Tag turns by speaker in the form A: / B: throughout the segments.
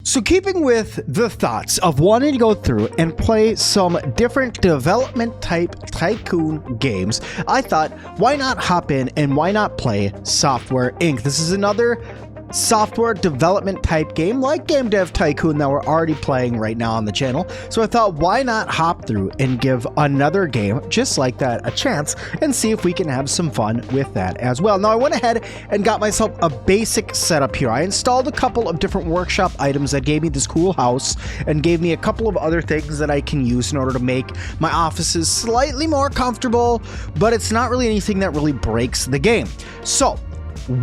A: So keeping with the thoughts of wanting to go through and play some different development type tycoon games, I thought, why not hop in and why not play Software Inc. This is another software development type game like Game Dev Tycoon that we're already playing right now on the channel. So I thought, why not hop through and give another game just like that a chance and see if we can have some fun with that as well. Now I went ahead and got myself a basic setup here. I installed a couple of different workshop items that gave me this cool house and gave me a couple of other things that I can use in order to make my offices slightly more comfortable, but it's not really anything that really breaks the game. So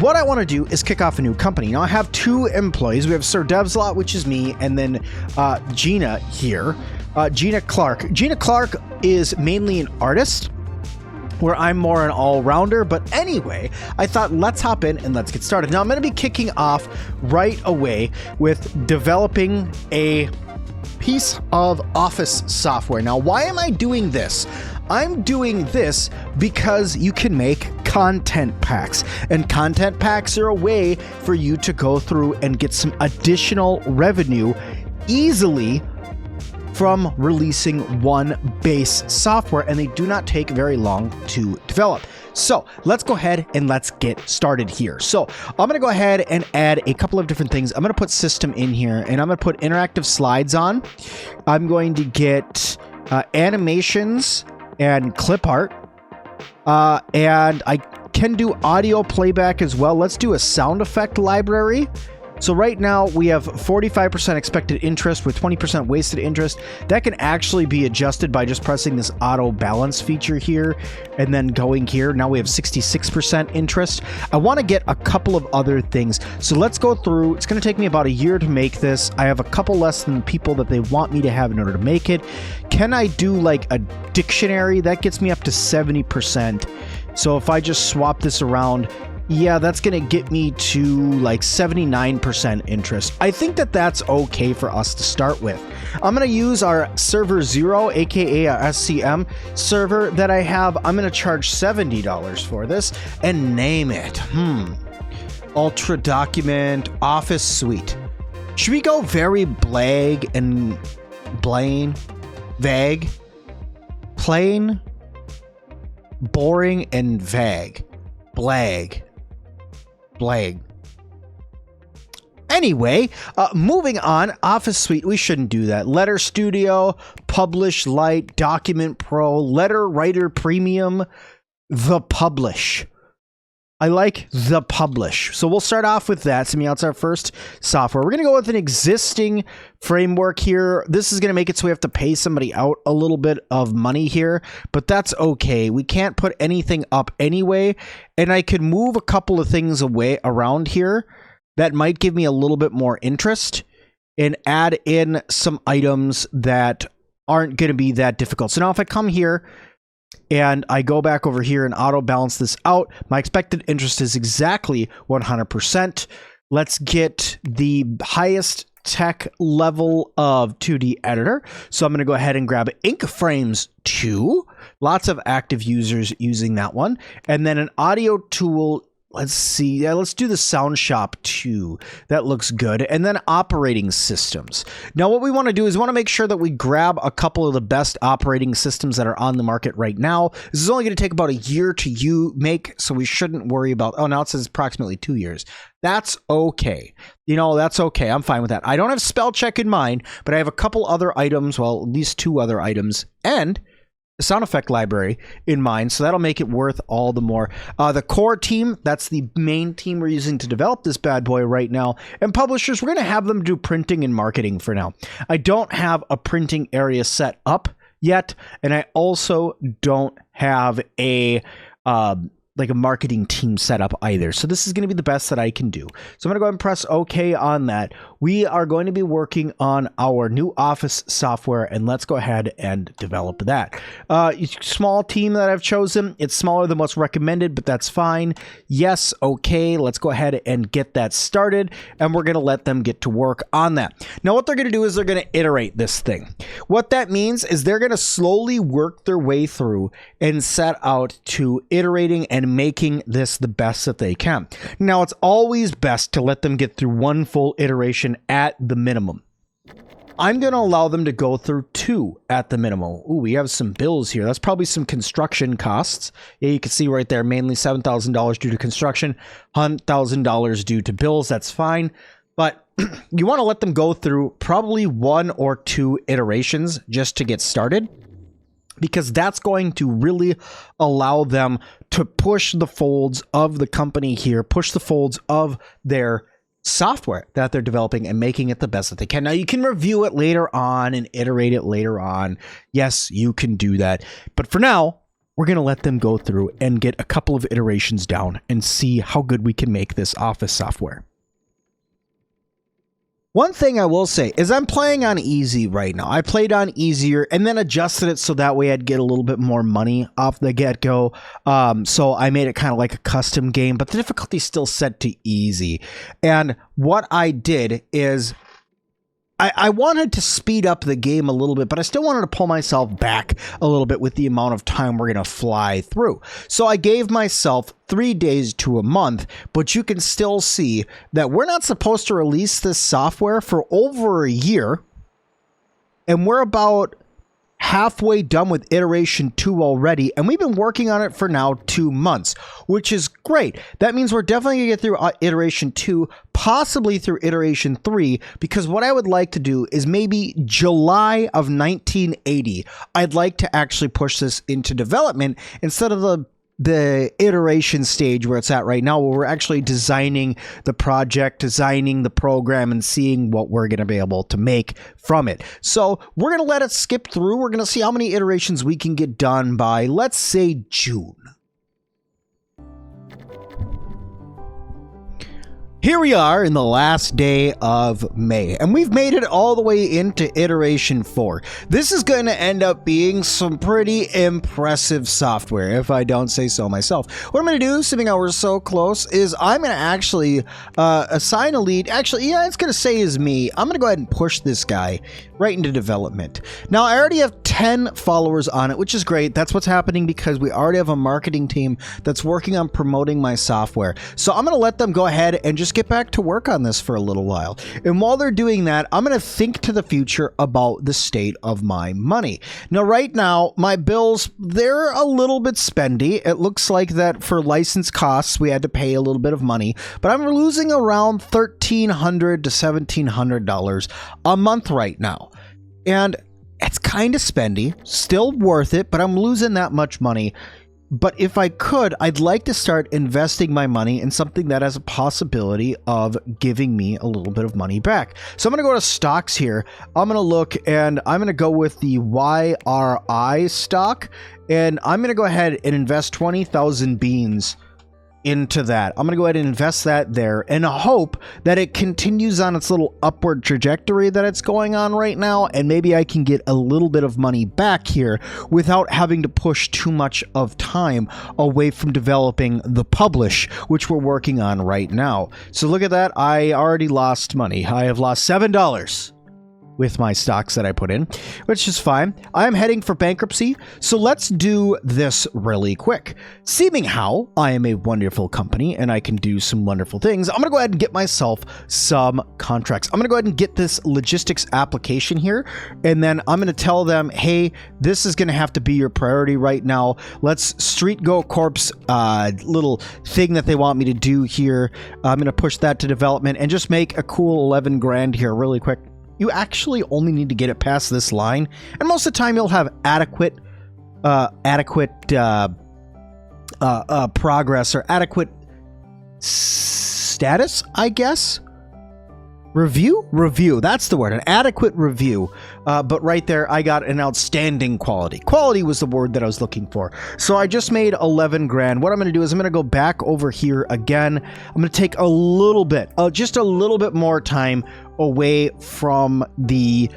A: what I want to do is kick off a new company. Now I have two employees. We have Sir Devslot, which is me, and then Gina here, Gina Clark. Gina Clark is mainly an artist, where I'm more an all-rounder. But anyway, I thought let's hop in and let's get started. Now I'm going to be kicking off right away with developing a piece of office software. Now, why am I doing this? I'm doing this because you can make content packs, and content packs are a way for you to go through and get some additional revenue easily from releasing one base software, and they do not take very long to develop. So let's go ahead and let's get started here. So I'm going to go ahead and add a couple of different things. I'm going to put system in here, and I'm going to put interactive slides on. I'm going to get animations and clip art. And I can do audio playback as well. Let's do a sound effect library. So right now we have 45% expected interest with 20% wasted interest. That can actually be adjusted by just pressing this auto balance feature here and then going here. Now we have 66% interest. I want to get a couple of other things. So let's go through. It's going to take me about a year to make this. I have a couple less than people that they want me to have in order to make it. Can I do like a dictionary? That gets me up to 70%. So if I just swap this around, yeah, that's going to get me to like 79% interest. I think that that's okay for us to start with. I'm going to use our server 0, aka our SCM server that I have. I'm going to charge $70 for this and name it. Ultra Document Office Suite. Should we go very vague and vague? Plain, boring, and vague. Blag. Anyway, moving on, Office Suite, we shouldn't do that. Letter Studio, Publish Lite, Document Pro, Letter Writer Premium, The Publish. I like The Publish. So we'll start off with that. Sim-Alot's our first software. We're going to go with an existing framework here. This is going to make it so we have to pay somebody out a little bit of money here, but that's okay. We can't put anything up anyway, and I could move a couple of things away around here that might give me a little bit more interest and add in some items that aren't going to be that difficult. So now if I come here and I go back over here and auto balance this out, my expected interest is exactly 100%. Let's get the highest tech level of 2D editor. So I'm going to go ahead and grab InkFrames 2. Lots of active users using that one. And then an audio tool. Let's see. Yeah, let's do the Sound Shop 2. That looks good. And then operating systems. Now, what we want to do is we want to make sure that we grab a couple of the best operating systems that are on the market right now. This is only going to take about a year to make, so we shouldn't worry about, oh, now it says approximately 2 years. That's okay. You know, that's okay. I'm fine with that. I don't have spell check in mind, but I have a couple other items, well, at least 2 other items, and the sound effect library in mind, so that'll make it worth all the more. The core team, that's the main team we're using to develop this bad boy right now. And publishers, we're going to have them do printing and marketing for now. I don't have a printing area set up yet, and I also don't have a like a marketing team setup either. So this is going to be the best that I can do. So I'm going to go ahead and press OK on that. We are going to be working on our new office software, and let's go ahead and develop that. Small team that I've chosen. It's smaller than what's recommended, but that's fine. Yes, okay. Let's go ahead and get that started, and we're going to let them get to work on that. Now, what they're going to do is they're going to iterate this thing. What that means is they're going to slowly work their way through and set out to iterating and making this the best that they can. Now, it's always best to let them get through one full iteration at the minimum. I'm going to allow them to go through 2 at the minimum. Ooh, we have some bills here. That's probably some construction costs. Yeah, you can see right there, mainly $7,000 due to construction, $100,000 due to bills. That's fine. But you want to let them go through probably 1 or 2 iterations just to get started, because that's going to really allow them to push the folds of the company here, push the folds of their software that they're developing and making it the best that they can. Now, you can review it later on and iterate it later on. Yes, you can do that. But for now, we're going to let them go through and get a couple of iterations down and see how good we can make this office software. One thing I will say is I'm playing on easy right now. I played on easier and then adjusted it so that way I'd get a little bit more money off the get-go. So I made it kind of like a custom game, but the difficulty is still set to easy. And what I did is I wanted to speed up the game a little bit, but I still wanted to pull myself back a little bit with the amount of time we're going to fly through. So I gave myself 3 days to a month, but you can still see that we're not supposed to release this software for over a year. And we're about halfway done with iteration 2 already, and we've been working on it for now 2 months, which is great. That means we're definitely gonna get through iteration 2, possibly through iteration 3, because what I would like to do is maybe July of 1980, I'd like to actually push this into development instead of the iteration stage where it's at right now, where we're actually designing the project, designing the program, and seeing what we're going to be able to make from it. So we're going to let it skip through. We're going to see how many iterations we can get done by, let's say, June. Here we are in the last day of May, and we've made it all the way into iteration 4. This is going to end up being some pretty impressive software, if I don't say so myself. What I'm going to do, seeing how we're so close, is I'm going to actually assign a lead. Actually, yeah, it's going to say is me. I'm going to go ahead and push this guy right into development. Now, I already have 10 followers on it, which is great. That's what's happening because we already have a marketing team that's working on promoting my software. So I'm going to let them go ahead and just get back to work on this for a little while. And while they're doing that, I'm going to think to the future about the state of my money. Now, right now, my bills, they're a little bit spendy. It looks like that for license costs, we had to pay a little bit of money, but I'm losing around $1,300 to $1,700 a month right now. And it's kind of spendy, still worth it, but I'm losing that much money. But if I could, I'd like to start investing my money in something that has a possibility of giving me a little bit of money back. So I'm going to go to stocks here. I'm going to look and I'm going to go with the YRI stock. And I'm going to go ahead and invest 20,000 beans into that. I'm going to go ahead and invest that there and hope that it continues on its little upward trajectory that it's going on right now, and maybe I can get a little bit of money back here without having to push too much of time away from developing the publish, which we're working on right now. So look at that. I already lost money. I have lost $7 with my stocks that I put in, which is fine. I'm heading for bankruptcy, so let's do this really quick. Seeming how I am a wonderful company and I can do some wonderful things, I'm gonna go ahead and get myself some contracts. I'm gonna go ahead and get this logistics application here, and then I'm gonna tell them, hey, this is gonna have to be your priority right now. Let's Street Go Corp's little thing that they want me to do here. I'm gonna push that to development and just make a cool 11 grand here really quick. You actually only need to get it past this line, and most of the time you'll have adequate progress or adequate status, I guess. Review, that's the word, an adequate review. But right there, I got an outstanding quality. Quality was the word that I was looking for. So I just made 11 grand. What I'm going to do is I'm going to go back over here again. I'm going to take a little bit, just a little bit more time away from the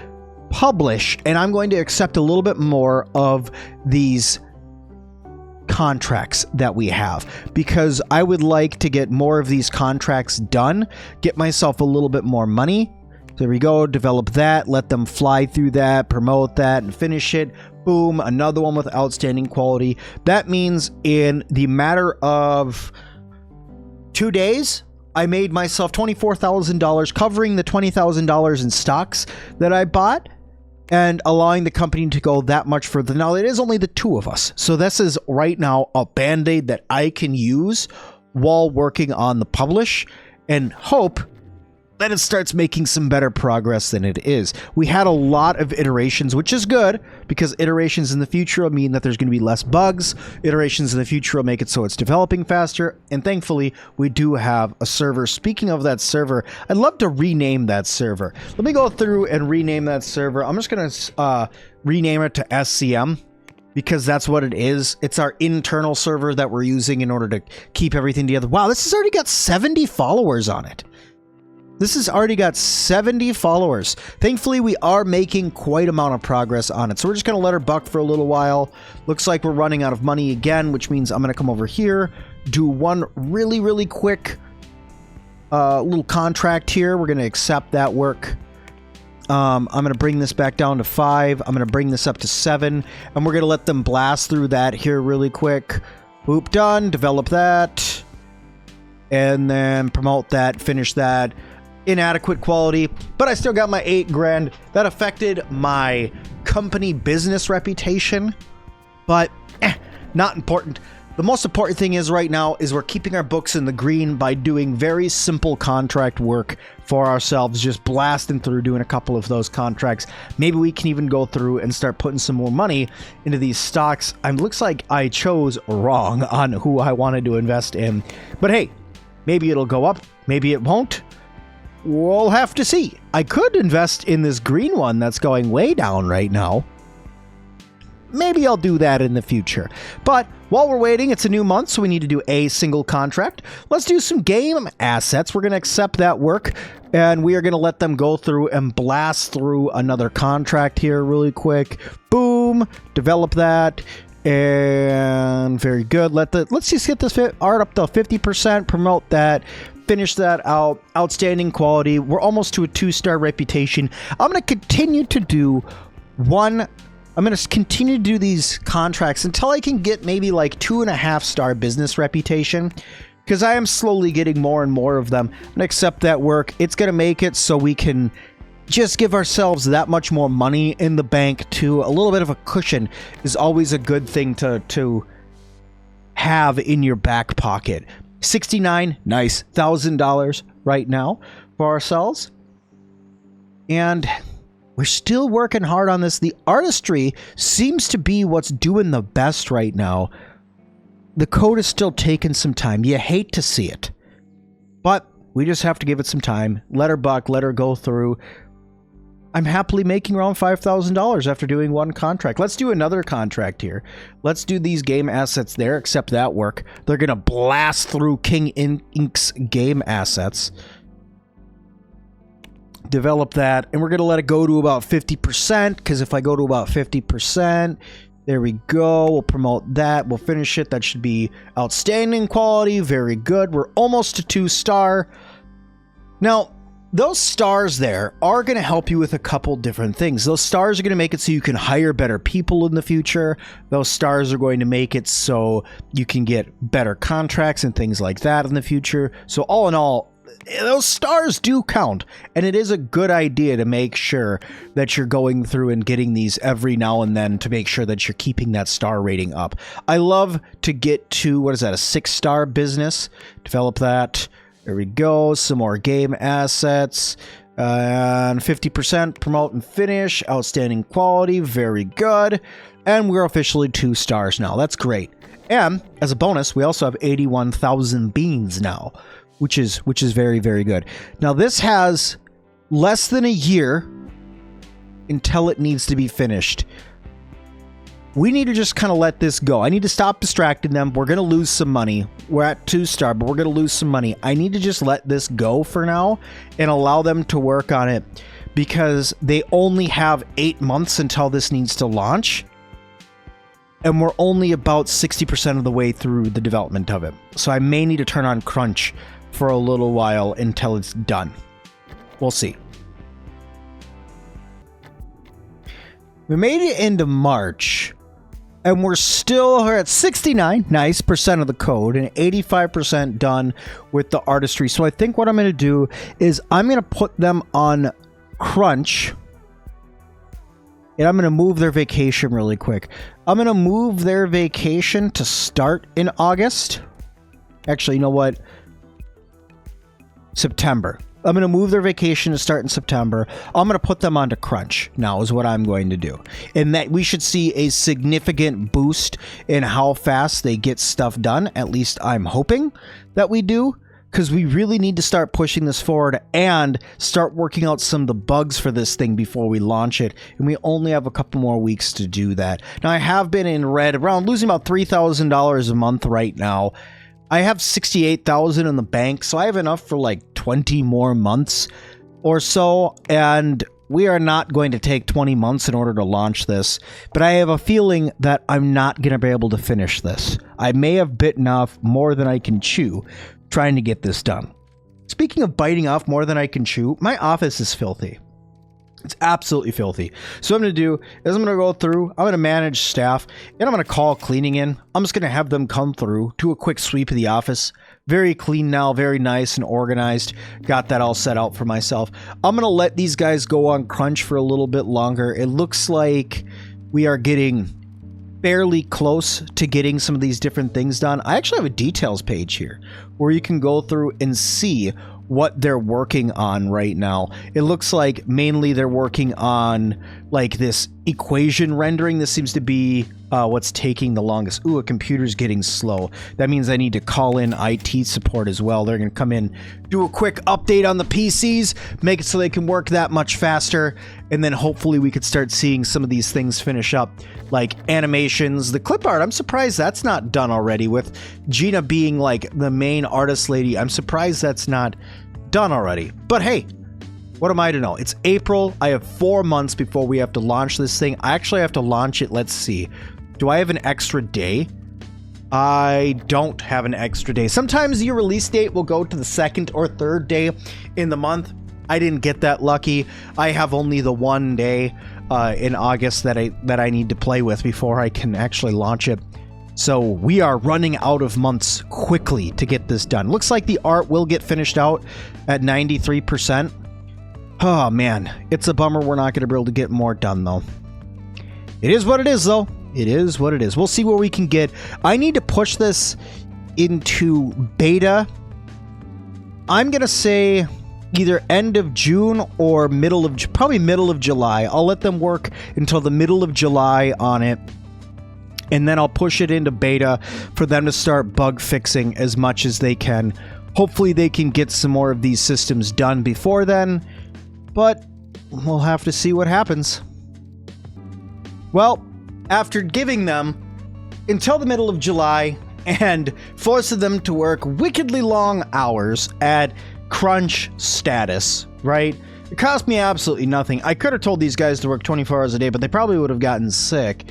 A: publish, and I'm going to accept a little bit more of these contracts that we have, because I would like to get more of these contracts done, get myself a little bit more money, There we go. Develop that. Let them fly through that, promote that, and finish it. Boom. Another one with outstanding quality. That means in the matter of 2 days, I made myself $24,000, covering the $20,000 in stocks that I bought and allowing the company to go that much further. Now, it is only the two of us. So this is right now a Band-Aid that I can use while working on the publish and hope that it starts making some better progress than it is. We had a lot of iterations, which is good because iterations in the future will mean that there's going to be less bugs. Iterations in the future will make it so it's developing faster. And thankfully, we do have a server. Speaking of that server, I'd love to rename that server. Let me go through and rename that server. I'm just going to rename it to SCM because that's what it is. It's our internal server that we're using in order to keep everything together. Wow, this has already got 70 followers on it. This has already got 70 followers. Thankfully, we are making quite amount of progress on it. So we're just going to let her buck for a little while. Looks like we're running out of money again, which means I'm going to come over here, do one really quick little contract here. We're going to accept that work. I'm going to bring this back down to 5. I'm going to bring this up to 7. And we're going to let them blast through that here really quick. Boop, done. Develop that. And then promote that. Finish that. Inadequate quality, but I still got my 8 grand. That affected my company business reputation, but not important. The most important thing is right now is we're keeping our books in the green by doing very simple contract work for ourselves, just blasting through doing a couple of those contracts. Maybe we can even go through and start putting some more money into these stocks. Looks like I chose wrong on who I wanted to invest in, but hey, maybe it'll go up, maybe it won't. We'll have to see. I could invest in this green one that's going way down right now. Maybe I'll do that in the future. But while we're waiting, it's a new month, so we need to do a single contract. Let's do some game assets. We're going to accept that work, and we are going to let them go through and blast through another contract here really quick. Boom. Develop that. And very good. Let's just get this art up to 50%. Promote that. Finish that out. Outstanding quality. We're almost to a 2-star reputation. I'm going to continue to do these contracts until I can get maybe like 2.5-star business reputation, because I am slowly getting more and more of them. I'm going to accept that work. It's going to make it so we can just give ourselves that much more money in the bank too. A little bit of a cushion is always a good thing to have in your back pocket. 69, nice, $1,000 right now for ourselves. And we're still working hard on this. The artistry seems to be what's doing the best right now. The code is still taking some time. You hate to see it, but we just have to give it some time. Let her buck, let her go through. I'm happily making around $5,000 after doing one contract. Let's do another contract here. Let's do these game assets there, accept that work. They're going to blast through King Ink's game assets. Develop that, and we're going to let it go to about 50%, because if I go to about 50%, there we go. We'll promote that. We'll finish it. That should be outstanding quality. Very good. We're almost to 2-star. Now, those stars there are going to help you with a couple different things. Those stars are going to make it so you can hire better people in the future. Those stars are going to make it so you can get better contracts and things like that in the future. So all in all, those stars do count, and it is a good idea to make sure that you're going through and getting these every now and then to make sure that you're keeping that star rating up. I love to get to, what is that, a 6-star business? Develop that. There we go. Some more game assets. And 50%, promote and finish. Outstanding quality. Very good. And we're officially 2 stars now. That's great. And as a bonus, we also have 81,000 beans now, which is very, very good. Now, this has less than a year until it needs to be finished. We need to just kind of let this go. I need to stop distracting them. We're going to lose some money. We're at 2-star, but we're going to lose some money. I need to just let this go for now and allow them to work on it, because they only have 8 months until this needs to launch. And we're only about 60% of the way through the development of it. So I may need to turn on crunch for a little while until it's done. We'll see. We made it into March, and we're at 69 nice percent of the code and 85% done with the artistry. So I think what I'm going to do is I'm going to put them on crunch, and I'm going to move their vacation really quick. I'm going to move their vacation to start in August. Actually, you know what? September. I'm going to move their vacation to start in September. I'm going to put them onto crunch now is what I'm going to do. And that we should see a significant boost in how fast they get stuff done. At least I'm hoping that we do, because we really need to start pushing this forward and start working out some of the bugs for this thing before we launch it. And we only have a couple more weeks to do that. Now, I have been in red around losing about $3,000 a month right now. I have $68,000 in the bank, so I have enough for like 20 more months or so, and we are not going to take 20 months in order to launch this, but I have a feeling that I'm not going to be able to finish this. I may have bitten off more than I can chew trying to get this done. Speaking of biting off more than I can chew, my office is filthy. It's absolutely filthy. So what I'm going to do is I'm going to go through, I'm going to manage staff, and I'm going to call cleaning in. I'm just going to have them come through, do a quick sweep of the office. Very clean now, very nice and organized. Got that all set out for myself. I'm going to let these guys go on crunch for a little bit longer. It looks like we are getting fairly close to getting some of these different things done. I actually have a details page here where you can go through and see what they're working on right now. It looks like mainly they're working on like this equation rendering. This seems to be what's taking the longest. Ooh, a computer's getting slow. That means I need to call in IT support as well. They're going to come in, do a quick update on the PCs, make it so they can work that much faster, and then hopefully we could start seeing some of these things finish up, like animations, the clip art. I'm surprised that's not done already, with Gina being like the main artist lady. I'm surprised that's not done already. But hey, what am I to know? It's April. I have 4 months before we have to launch this thing. I actually have to launch it. Let's see. Do I have an extra day? I don't have an extra day. Sometimes your release date will go to the second or third day in the month. I didn't get that lucky. I have only the 1 day in August that I need to play with before I can actually launch it. So we are running out of months quickly to get this done. Looks like the art will get finished out at 93%. Oh man, it's a bummer we're not going to be able to get more done though. It is what it is though. It is what it is. We'll see where we can get. I need to push this into beta. I'm going to say either end of June or probably middle of July. I'll let them work until the middle of July on it. And then I'll push it into beta for them to start bug fixing as much as they can. Hopefully they can get some more of these systems done before then, but we'll have to see what happens. Well, after giving them until the middle of July and forcing them to work wickedly long hours at crunch status, right? It cost me absolutely nothing. I could have told these guys to work 24 hours a day, but they probably would have gotten sick.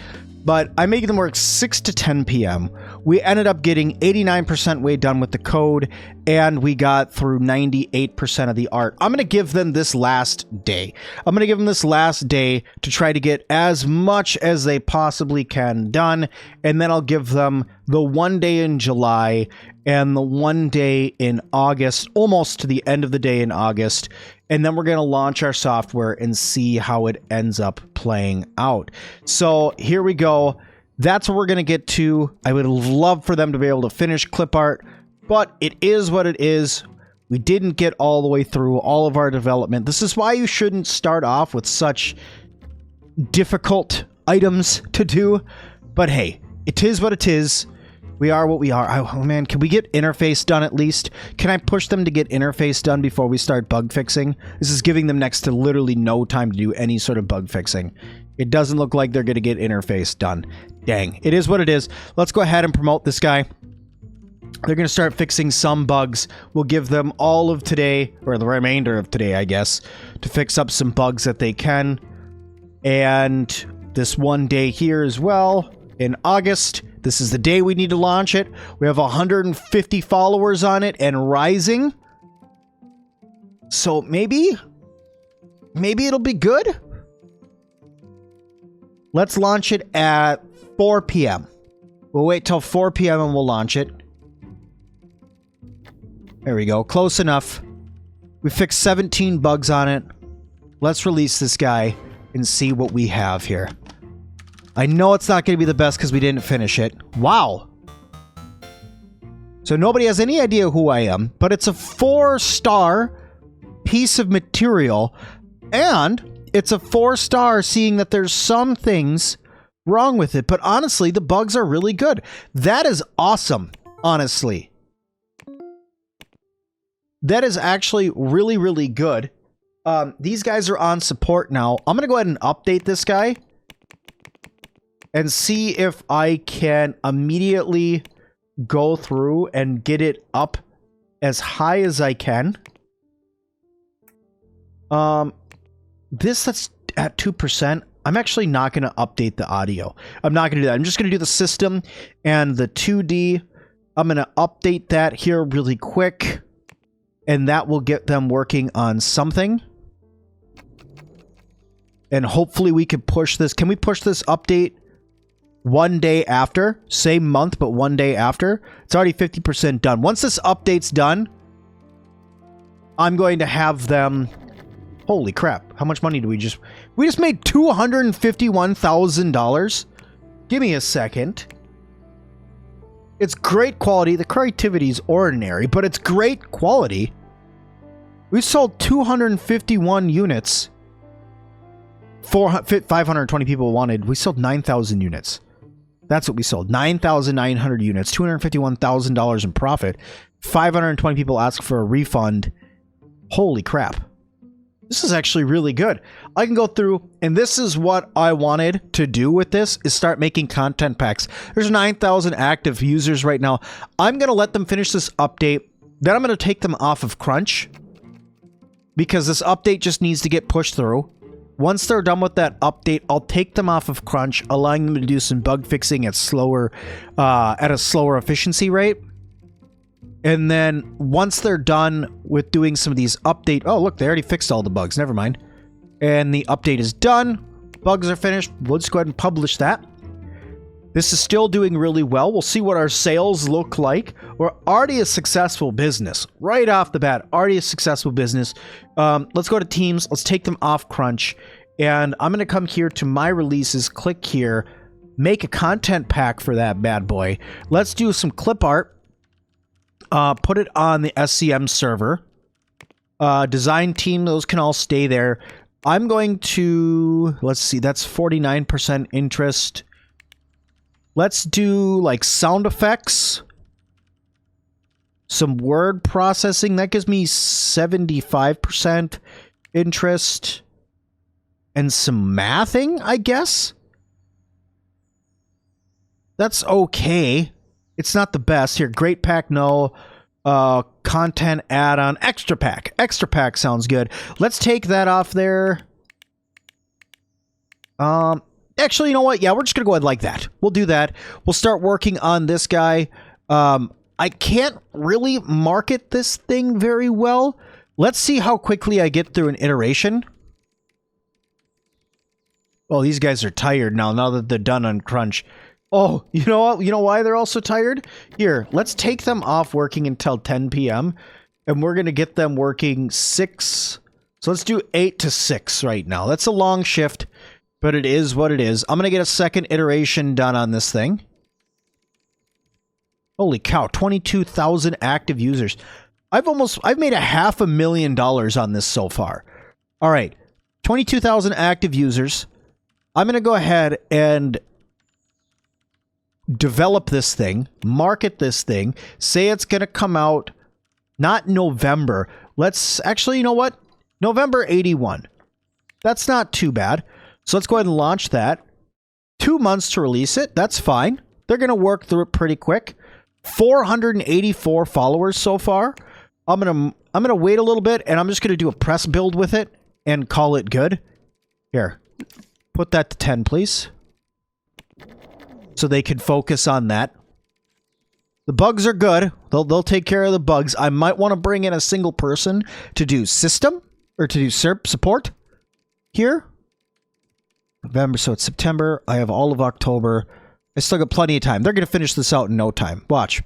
A: But I made them work 6 to 10 p.m. We ended up getting 89% way done with the code, and we got through 98% of the art. I'm going to give them this last day. I'm going to give them this last day to try to get as much as they possibly can done, and then I'll give them the 1 day in July and the 1 day in August, almost to the end of the day in August, and then we're going to launch our software and see how it ends up playing out. So here we go. That's what we're going to get to. I would love for them to be able to finish clip art, but it is what it is. We didn't get all the way through all of our development. This is why you shouldn't start off with such difficult items to do. But hey, it is what it is. We are what we are. Oh man, can we get interface done at least? Can I push them to get interface done before we start bug fixing? This is giving them next to literally no time to do any sort of bug fixing. It doesn't look like they're going to get interface done. Dang, it is what it is. Let's go ahead and promote this guy. They're going to start fixing some bugs. We'll give them all of today, or the remainder of today, I guess, to fix up some bugs that they can. And this 1 day here as well in August. This is the day we need to launch it. We have 150 followers on it and rising. So maybe it'll be good. Let's launch it at 4 p.m. We'll wait till 4 p.m. and we'll launch it. There we go. Close enough. We fixed 17 bugs on it. Let's release this guy and see what we have here. I know it's not going to be the best because we didn't finish it. Wow. So nobody has any idea who I am, but it's a 4-star piece of material, and it's a 4-star seeing that there's some things wrong with it, but honestly, the bugs are really good. That is awesome, honestly. That is actually really, really good. These guys are on support now. I'm going to go ahead and update this guy and see if I can immediately go through and get it up as high as I can. That's at 2%. I'm actually not going to update the audio. I'm not going to do that. I'm just going to do the system and the 2D. I'm going to update that here really quick, and that will get them working on something. And hopefully we can push this. Can we push this update one day after? Same month, but one day after? It's already 50% done. Once this update's done, I'm going to have them... Holy crap. How much money do we just... We just made $251,000. Give me a second. It's great quality. The creativity is ordinary, but it's great quality. We sold 251 units. 520 people wanted. We sold 9,000 units. That's what we sold. 9,900 units. $251,000 in profit. 520 people asked for a refund. Holy crap. This is actually really good. I can go through, and this is what I wanted to do with this, is start making content packs. There's 9,000 active users right now. I'm going to let them finish this update. Then I'm going to take them off of Crunch, because this update just needs to get pushed through. Once they're done with that update, I'll take them off of Crunch, allowing them to do some bug fixing at a slower efficiency rate. And then once they're done with doing some of these update... Oh, look, they already fixed all the bugs. Never mind. And the update is done. Bugs are finished. We'll just go ahead and publish that. This is still doing really well. We'll see what our sales look like. We're already a successful business. Right off the bat, already a successful business. Let's go to Teams. Let's take them off Crunch. And I'm going to come here to My Releases. Click here. Make a content pack for that bad boy. Let's do some clip art. Put it on the SCM server. Design team, those can all stay there. I'm going to... Let's see, that's 49% interest. Let's do, like, sound effects. Some word processing. That gives me 75% interest. And some mathing, I guess? That's okay. It's not the best. Here, great pack, no. Content add-on. Extra pack. Extra pack sounds good. Let's take that off there. Actually, you know what? Yeah, we're just going to go ahead like that. We'll do that. We'll start working on this guy. I can't really market this thing very well. Let's see how quickly I get through an iteration. Oh, these guys are tired now that they're done on Crunch. Oh, you know what? You know why they're all so tired? Here, let's take them off working until 10 p.m. And we're going to get them working 6. So let's do 8 to 6 right now. That's a long shift, but it is what it is. I'm going to get a second iteration done on this thing. Holy cow, 22,000 active users. I've made $500,000 on this so far. All right, 22,000 active users. I'm going to go ahead and develop this thing, market this thing, say it's going to come out not November. Let's actually, you know what? November 81. That's not too bad. So let's go ahead and launch that. 2 months to release it. That's fine. They're going to work through it pretty quick. 484 followers so far. I'm going to wait a little bit, and I'm just going to do a press build with it and call it good. Here. Put that to 10, please. So they can focus on that. The bugs are good. They'll take care of the bugs. I might want to bring in a single person to do system or to do support here. November, so it's September. I have all of October. I still got plenty of time. They're going to finish this out in no time. Watch.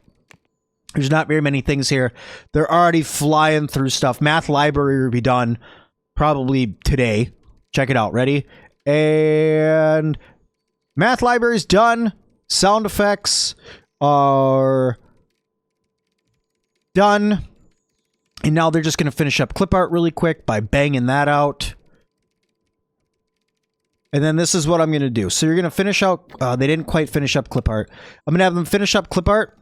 A: There's not very many things here. They're already flying through stuff. Math library will be done probably today. Check it out. Ready? And math library's done. Sound effects are done. And now they're just going to finish up clip art really quick by banging that out. And then this is what I'm going to do. So you're going to finish out... they didn't quite finish up clip art. I'm going to have them finish up clip art.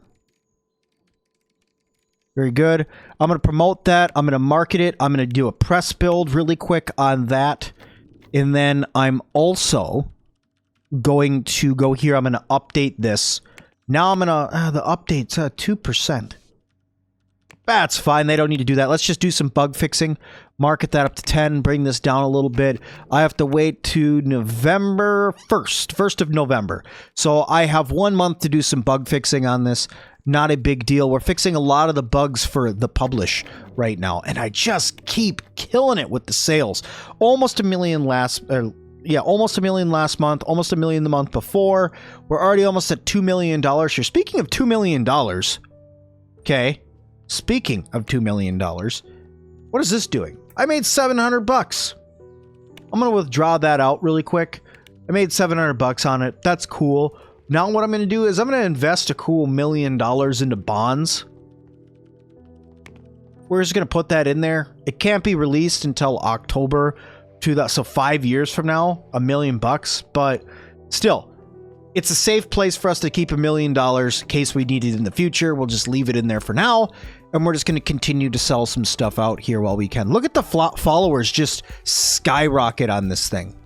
A: Very good. I'm going to promote that. I'm going to market it. I'm going to do a press build really quick on that. And then I'm also going to go here. I'm going to update this. Now I'm going to... the update's 2%. That's fine. They don't need to do that. Let's just do some bug fixing. Market that up to 10. Bring this down a little bit. I have to wait to November 1st. 1st of November. So I have 1 month to do some bug fixing on this. Not a big deal. We're fixing a lot of the bugs for the publish right now. And I just keep killing it with the sales. Almost a million last... almost a million last month. Almost a million the month before. We're already almost at $2 million here. Speaking of $2 million... Okay. Speaking of $2 million... What is this doing? I made 700 bucks. I'm going to withdraw that out really quick. I made 700 bucks on it. That's cool. Now what I'm going to do is I'm going to invest a cool $1 million into bonds. We're just going to put that in there. It can't be released until October so 5 years from now, $1 million bucks, but still, it's a safe place for us to keep $1 million in case we need it in the future. We'll just leave it in there for now, and we're just going to continue to sell some stuff out here while we can. Look at the followers just skyrocket on this thing.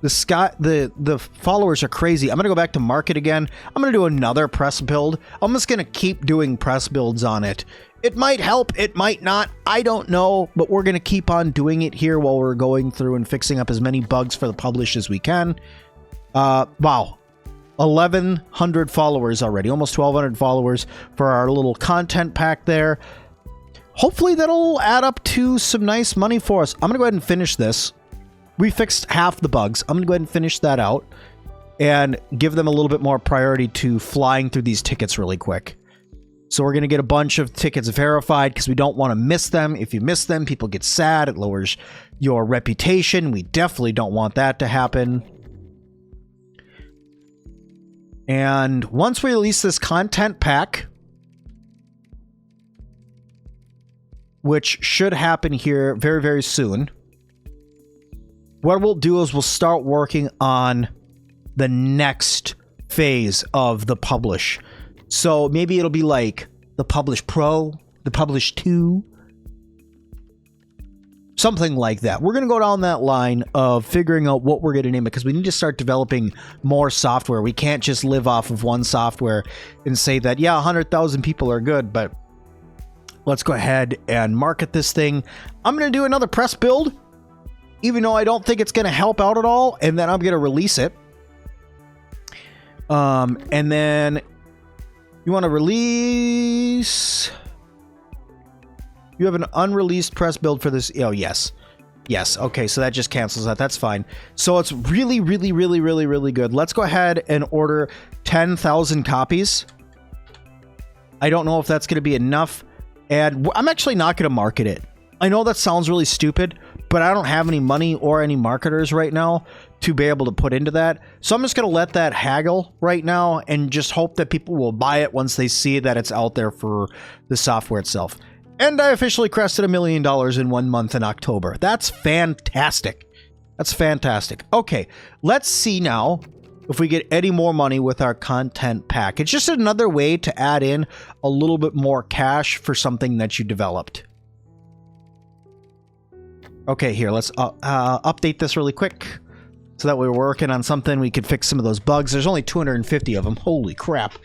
A: The followers are crazy. I'm going to go back to market again. I'm going to do another press build. I'm just going to keep doing press builds on it. It might help. It might not. I don't know. But we're going to keep on doing it here while we're going through and fixing up as many bugs for the publish as we can. Wow. 1,100 followers already. Almost 1,200 followers for our little content pack there. Hopefully that'll add up to some nice money for us. I'm going to go ahead and finish this. We fixed half the bugs. I'm going to go ahead and finish that out and give them a little bit more priority to flying through these tickets really quick. So we're going to get a bunch of tickets verified because we don't want to miss them. If you miss them, people get sad. It lowers your reputation. We definitely don't want that to happen. And once we release this content pack, which should happen here very, very soon, what we'll do is we'll start working on the next phase of the publish. So maybe it'll be like the Publish Pro, the Publish 2, something like that. We're going to go down that line of figuring out what we're going to name it because we need to start developing more software. We can't just live off of one software and say that, yeah, 100,000 people are good, but let's go ahead and market this thing. I'm going to do another press build, even though I don't think it's going to help out at all, and then I'm going to release it. And then you want to release... You have an unreleased press build for this. Oh, yes. Yes. Okay, so that just cancels that. That's fine. So it's really, really, really, really, really good. Let's go ahead and order 10,000 copies. I don't know if that's going to be enough. And I'm actually not going to market it. I know that sounds really stupid, but I don't have any money or any marketers right now to be able to put into that. So I'm just going to let that haggle right now and just hope that people will buy it once they see that it's out there for the software itself. And I officially crested $1 million in 1 month in October. That's fantastic. That's fantastic. Okay, let's see now if we get any more money with our content pack. It's just another way to add in a little bit more cash for something that you developed. Okay, here, let's update this really quick so that we're working on something. We could fix some of those bugs. There's only 250 of them. Holy crap.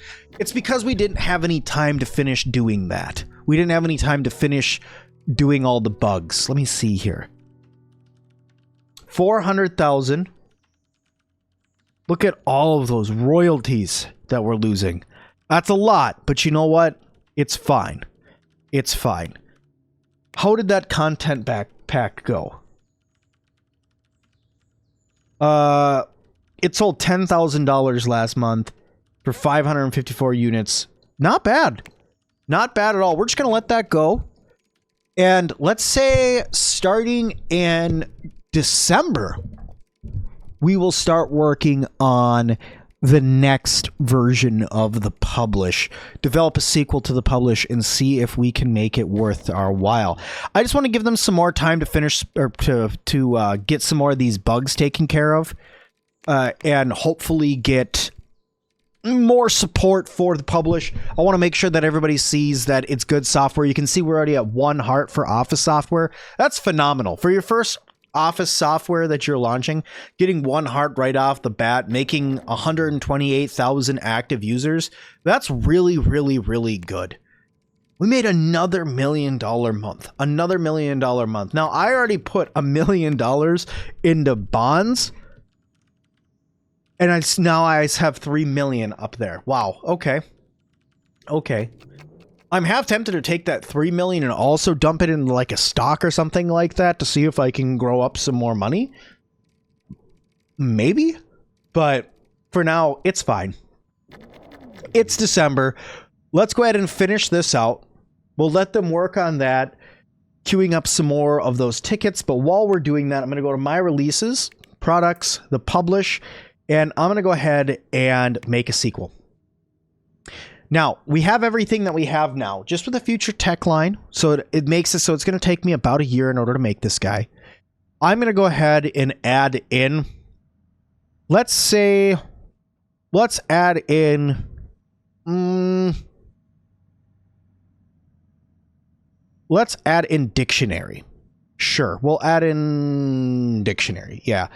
A: It's because we didn't have any time to finish doing that. We didn't have any time to finish doing all the bugs. Let me see here. 400,000. Look at all of those royalties that we're losing. That's a lot, but you know what? It's fine. It's fine. How did that content pack go? it sold $10,000 last month for 554 units. Not bad. Not bad at all. We're just going to let that go. And let's say starting in December, we will start working on the next version of the publish, develop a sequel to the publish, and see if we can make it worth our while. I just want to give them some more time to finish, or to get some more of these bugs taken care of, and hopefully get more support for the publish. I want to make sure that everybody sees that it's good software. You can see we're already at 1 heart for Office software. That's phenomenal. For your first Office software that you're launching, getting 1 heart right off the bat, making 128,000 active users, that's really, really, really good. We made another $1 million month. Another $1 million month. Now, I already put $1 million into bonds, and now I have 3 million up there. Wow. Okay. Okay. I'm half tempted to take that 3 million and also dump it in like a stock or something like that to see if I can grow up some more money. Maybe. But for now, it's fine. It's December. Let's go ahead and finish this out. We'll let them work on that, queuing up some more of those tickets. But while we're doing that, I'm going to go to my releases, products, the publish, and I'm going to go ahead and make a sequel. Now, we have everything that we have now, just with a future tech line. So it makes it so it's going to take me about a year in order to make this guy. I'm going to go ahead and add in, let's add in, let's add in dictionary. Sure, we'll add in dictionary, yeah.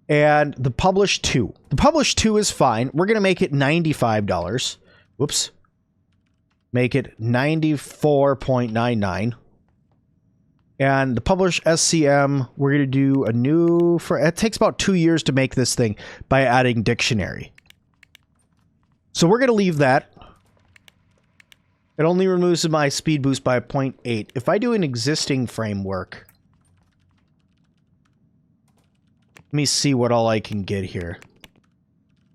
A: And the publish 2. The publish 2 is fine. We're going to make it $95. Whoops. Make it 94.99. And the publish SCM, we're going to do a new, it takes about 2 years to make this thing by adding dictionary. So we're going to leave that. It only removes my speed boost by 0.8. If I do an existing framework, let me see what all I can get here.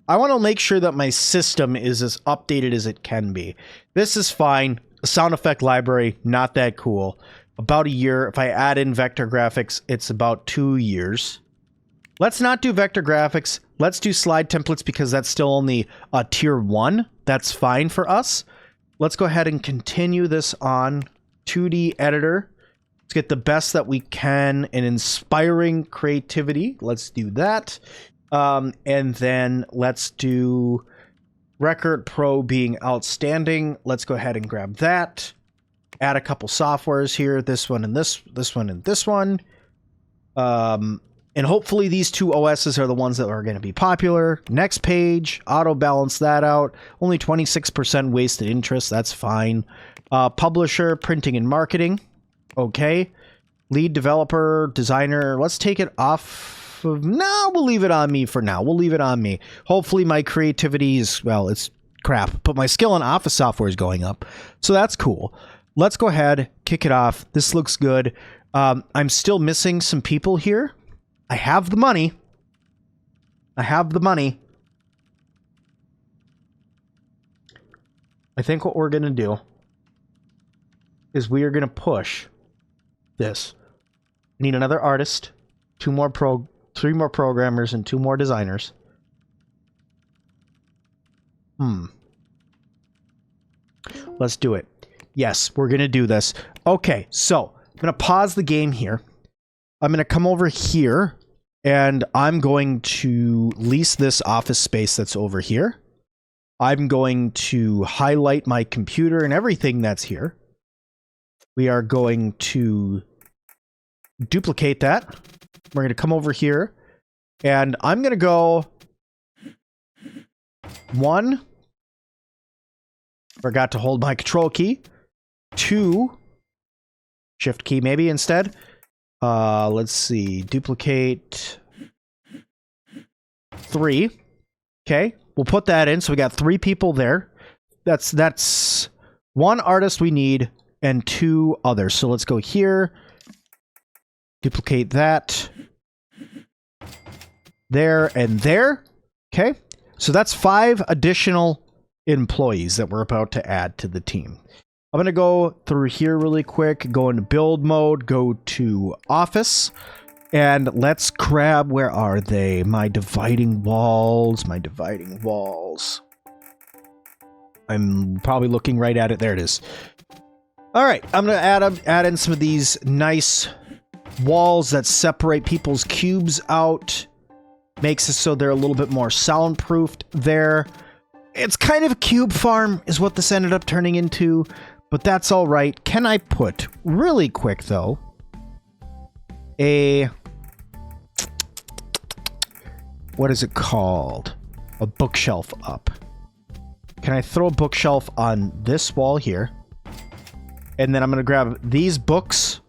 A: I want to make sure that my system is as updated as it can be. This is fine. A sound effect library, not that cool. About a year. If I add in vector graphics, it's about 2 years. Let's not do vector graphics. Let's do slide templates because that's still only tier 1. That's fine for us. Let's go ahead and continue this on 2D editor. Let's get the best that we can in inspiring creativity. Let's do that. And then let's do Record Pro being outstanding. Let's go ahead and grab that. Add a couple softwares here. This one and this one and this one. And hopefully these 2 OSs are the ones that are going to be popular. Next page, auto balance that out. Only 26% wasted interest. That's fine. Publisher, printing and marketing. Okay. Lead developer, designer. Let's take it off. No, we'll leave it on me for now. We'll leave it on me. Hopefully my creativity is, well, it's crap, but my skill in Office software is going up. So that's cool. Let's go ahead, kick it off. This looks good. I'm still missing some people here. I have the money. I have the money. I think what we're going to do is we are going to push this. I need another artist, 3 more programmers, and 2 more designers. Let's do it. Yes, we're going to do this. Okay, so I'm going to pause the game here. I'm going to come over here, and I'm going to lease this office space that's over here. I'm going to highlight my computer and everything that's here. We are going to duplicate that. We're going to come over here, and I'm going to go 1. Forgot to hold my control key. 2. Shift key maybe instead. Let's see. Duplicate. 3. Okay. We'll put that in. So we got 3 people there. That's 1 artist we need and 2 others. So let's go here. Duplicate that. There and there. Okay, so that's 5 additional employees that we're about to add to the team. I'm going to go through here really quick, go into build mode, go to office, and let's grab, where are they? My dividing walls, my dividing walls. I'm probably looking right at it. There it is. All right, I'm going to add in some of these nice walls that separate people's cubes out. Makes it so they're a little bit more soundproofed there. It's kind of a cube farm is what this ended up turning into, but that's all right. Can I put, really quick though, what is it called? A bookshelf up. Can I throw a bookshelf on this wall here? And then I'm going to grab these books.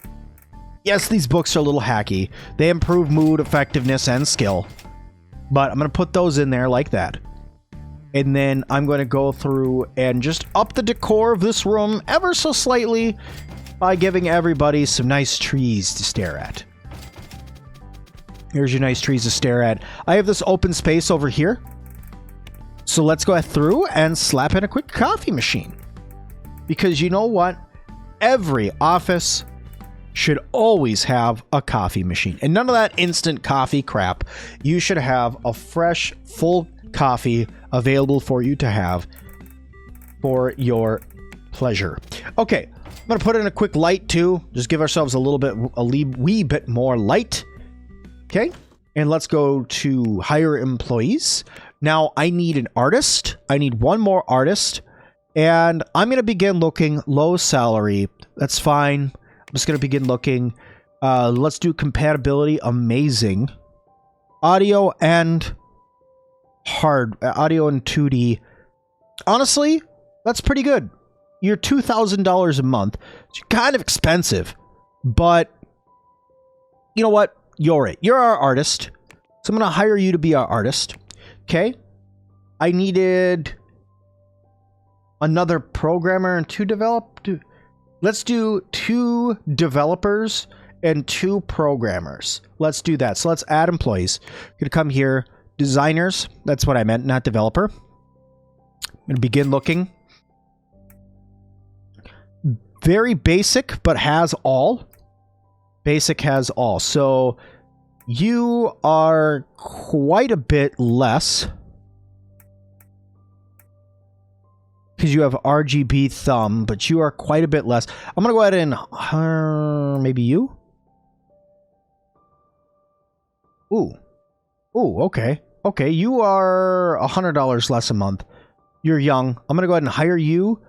A: Yes, these books are a little hacky. They improve mood, effectiveness, and skill. But I'm going to put those in there like that. And then I'm going to go through and just up the decor of this room ever so slightly by giving everybody some nice trees to stare at. Here's your nice trees to stare at. I have this open space over here. So let's go through and slap in a quick coffee machine. Because you know what? Every office should always have a coffee machine. And none of that instant coffee crap. You should have a fresh, full coffee available for you to have for your pleasure. Okay, I'm going to put in a quick light too. Just give ourselves a wee bit more light. Okay, and let's go to hire employees. Now, I need an artist. I need one more artist. And I'm going to begin looking low salary. That's fine. I'm just going to begin looking. Let's do compatibility. Amazing. Audio and audio and 2D. Honestly, that's pretty good. You're $2,000 a month. It's kind of expensive. But you know what? You're it. You're our artist. So I'm going to hire you to be our artist. Okay. I needed another programmer and 2 developers. Let's do 2 developers and 2 programmers. Let's do that. So let's add employees. I'm going to come here. Designers. That's what I meant, not developer. I'm going to begin looking. Very basic, but has all. Basic has all. So you are quite a bit less. Because you have RGB thumb, but you are quite a bit less. I'm going to go ahead and maybe you? Ooh. Ooh, okay. Okay, you are $100 less a month. You're young. I'm going to go ahead and hire you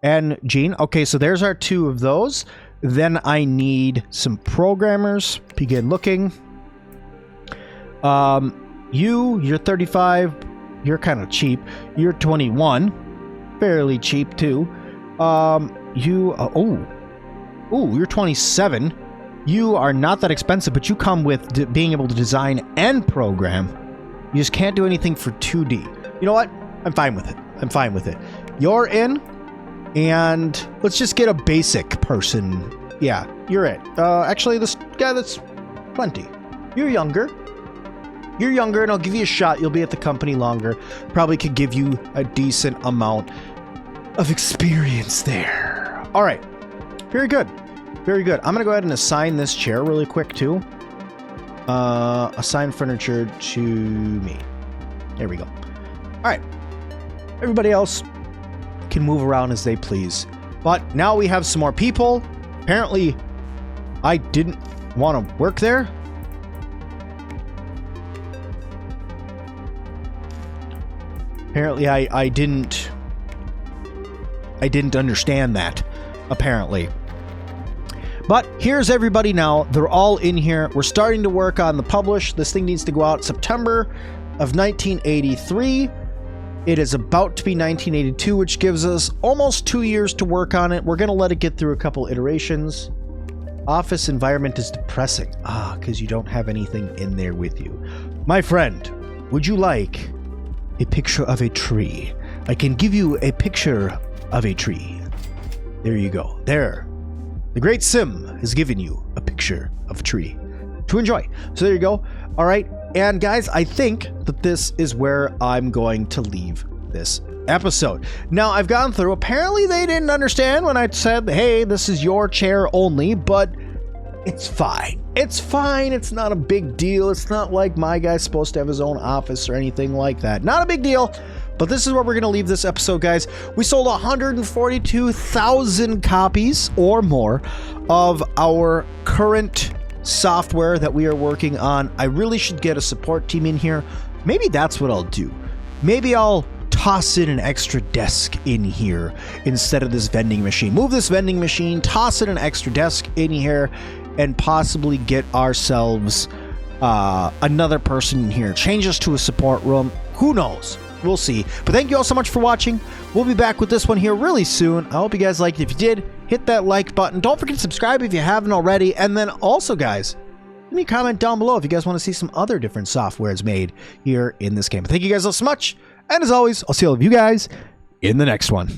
A: and Gene. Okay, so there's our 2 of those. Then I need some programmers. Begin looking. You're 35. You're kind of cheap. You're 21. Fairly cheap too. You're 27. You are not that expensive, but you come with being able to design and program. You just can't do anything for 2D. You know what? I'm fine with it. I'm fine with it. You're in, and let's just get a basic person. Yeah, you're it. Actually, this guy that's 20. You're younger. You're younger, and I'll give you a shot. You'll be at the company longer. Probably could give you a decent amount of experience there. All right. Very good. Very good. I'm going to go ahead and assign this chair really quick, too. Assign furniture to me. There we go. All right. Everybody else can move around as they please. But now we have some more people. Apparently, I didn't want to work there. Apparently, I didn't understand that, apparently. But here's everybody now. They're all in here. We're starting to work on the publish. This thing needs to go out September of 1983. It is about to be 1982, which gives us almost 2 years to work on it. We're going to let it get through a couple iterations. Office environment is depressing. Because you don't have anything in there with you. My friend, would you like a picture of a tree? I can give you a picture of a tree. There you go. There. The great Sim has given you a picture of a tree to enjoy. So there you go. All right. And guys, I think that this is where I'm going to leave this episode. Now, I've gone through, apparently they didn't understand when I said, hey, this is your chair only, but it's fine. It's fine. It's not a big deal. It's not like my guy's supposed to have his own office or anything like that. Not a big deal. But this is where we're going to leave this episode, guys. We sold 142,000 copies or more of our current software that we are working on. I really should get a support team in here. Maybe that's what I'll do. Maybe I'll toss in an extra desk in here instead of this vending machine. Move this vending machine, toss in an extra desk in here, and possibly get ourselves another person in here. Change us to a support room. Who knows? We'll see. But thank you all so much for watching. We'll be back with this one here really soon. I hope you guys liked it. If you did, hit that like button. Don't forget to subscribe if you haven't already. And then also, guys, leave me a comment down below if you guys want to see some other different softwares made here in this game. Thank you guys all so much. And as always, I'll see all of you guys in the next one.